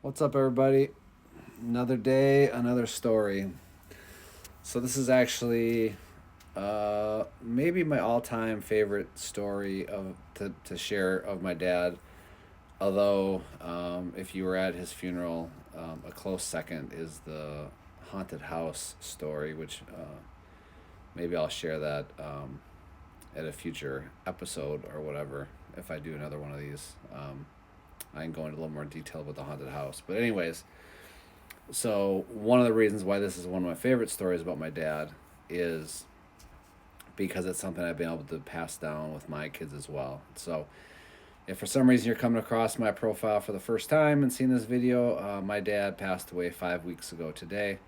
What's up, everybody? Another day, another story. So, this is actually maybe my all time favorite story to share of my dad. Although, if you were at his funeral, a close second is the haunted house story, which maybe I'll share that at a future episode or whatever if I do another one of these. I can go into a little more detail about the haunted house. But, anyways, so one of the reasons why this is one of my favorite stories about my dad is because it's something I've been able to pass down with my kids as well. So if for some reason you're coming across my profile for the first time and seeing this video, my dad passed away 5 weeks ago today.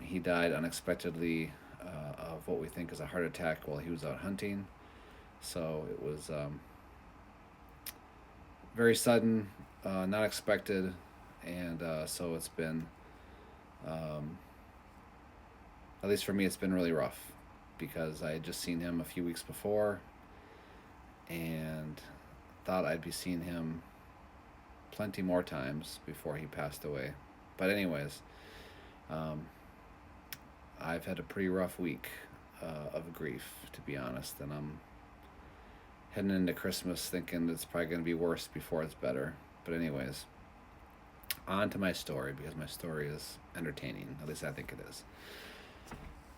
He died unexpectedly of what we think is a heart attack while he was out hunting. So it was very sudden, not expected, and so it's been, um, at least for me, it's been really rough because I had just seen him a few weeks before and thought I'd be seeing him plenty more times before he passed away. But, anyways, um, I've had a pretty rough week of grief, to be honest, and I'm heading into Christmas thinking it's probably going to be worse before it's better. But, anyways, on to my story because my story is entertaining. At least I think it is.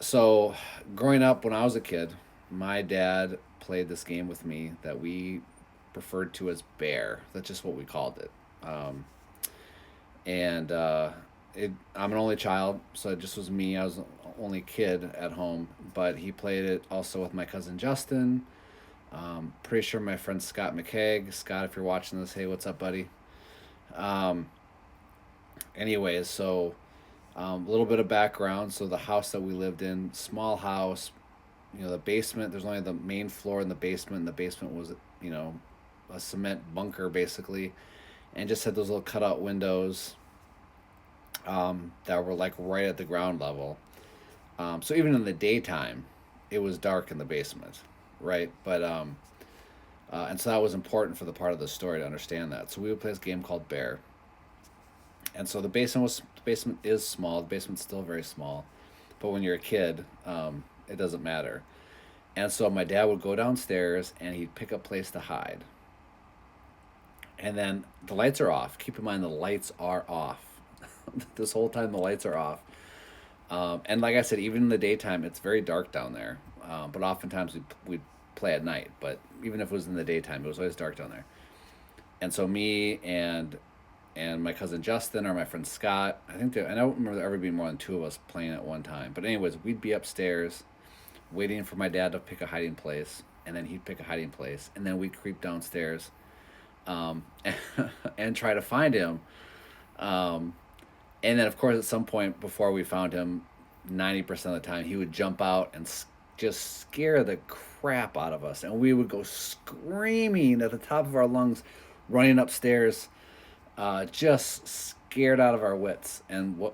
So, growing up when I was a kid, my dad played this game with me that we referred to as Bear. That's just what we called it. Um, and I'm an only child, so it just was me. I was the only kid at home, but he played it also with my cousin Justin. Pretty sure my friend Scott McCaig. Scott, if you're watching this, hey, what's up, buddy? Um, anyways, so a little bit of background. So the house that we lived in, small house. The basement. There's only the main floor in the basement. And the basement was, you know, a cement bunker basically, and just had those little cutout windows that were like right at the ground level. So even in the daytime, it was dark in the basement, right? But and so that was important for the part of the story to understand that. So we would play this game called Bear, and so the basement is small. The basement's still very small, but when you're a kid, it doesn't matter. And so my dad would go downstairs and he'd pick a place to hide. And then the lights are off. Keep in mind the lights are off. This whole time the lights are off. And like I said, even in the daytime, it's very dark down there. But oftentimes we'd play at night. But even if it was in the daytime, it was always dark down there. And so me and my cousin Justin or my friend Scott, I don't remember there ever being more than two of us playing at one time. But anyways, we'd be upstairs waiting for my dad to pick a hiding place, and then he'd pick a hiding place, and then we'd creep downstairs um, and try to find him. Um, and then, of course, at some point before we found him, 90% of the time, he would jump out and just scare the crap out of us. And we would go screaming at the top of our lungs, running upstairs, just scared out of our wits. And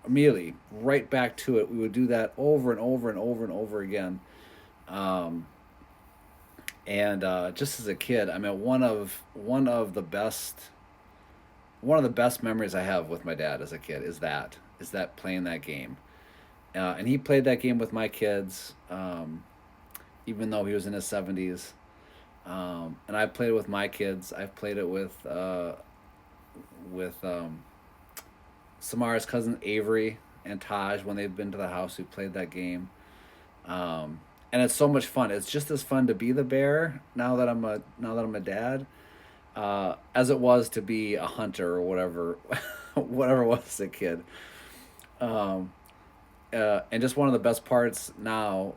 immediately right back to it. We would do that over and over and over and over again. Um, and just as a kid, I mean, one of the best memories I have with my dad as a kid is that playing that game. And he played that game with my kids, even though he was in his 70s. And I played it with my kids. I've played it with Samara's cousin Avery and Taj when they've been to the house. We played that game. And it's so much fun. It's just as fun to be the bear now that I'm a dad, as it was to be a hunter or whatever, whatever it was as a kid. Um, and just one of the best parts now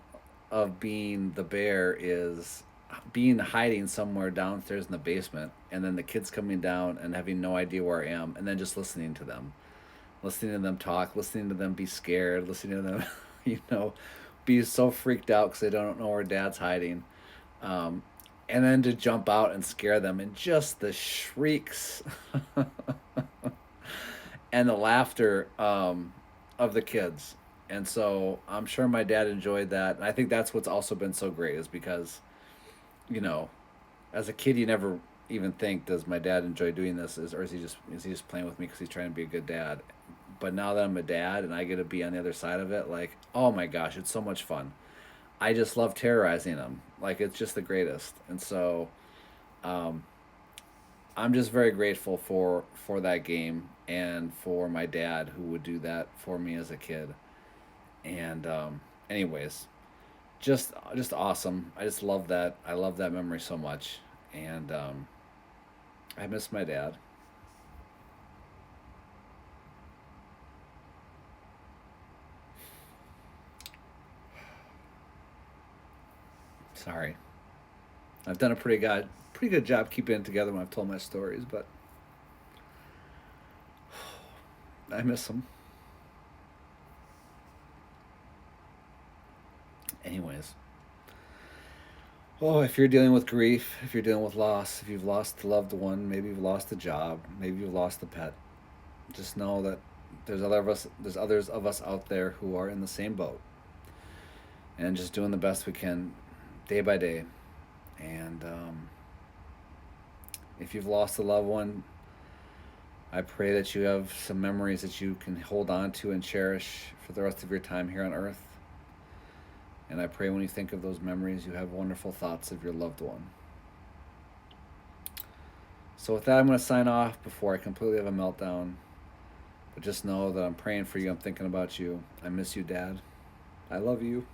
of being the bear is being hiding somewhere downstairs in the basement, and then the kids coming down and having no idea where I am, and then just listening to them talk, listening to them be scared, listening to them, you know, be so freaked out because they don't know where dad's hiding. Um, and then to jump out and scare them, and just the shrieks and the laughter of the kids. And so I'm sure my dad enjoyed that. And I think that's what's also been so great is because, you know, as a kid, you never even think, does my dad enjoy doing this, or is he just playing with me because he's trying to be a good dad? But now that I'm a dad and I get to be on the other side of it, like, oh my gosh, it's so much fun. I just love terrorizing him. Like, it's just the greatest. And so, um, I'm just very grateful for that game and for my dad who would do that for me as a kid. And anyways, just awesome. I just love that. I love that memory so much, and I miss my dad. Sorry, I've done a pretty good job keeping it together when I've told my stories, but I miss him. Anyways, oh, if you're dealing with grief, if you're dealing with loss, if you've lost a loved one, maybe you've lost a job, maybe you've lost a pet, just know that there's others of us out there who are in the same boat, and just doing the best we can day by day. And if you've lost a loved one, I pray that you have some memories that you can hold on to and cherish for the rest of your time here on earth. And I pray when you think of those memories, you have wonderful thoughts of your loved one. So, with that, I'm going to sign off before I completely have a meltdown. But just know that I'm praying for you. I'm thinking about you. I miss you, Dad. I love you.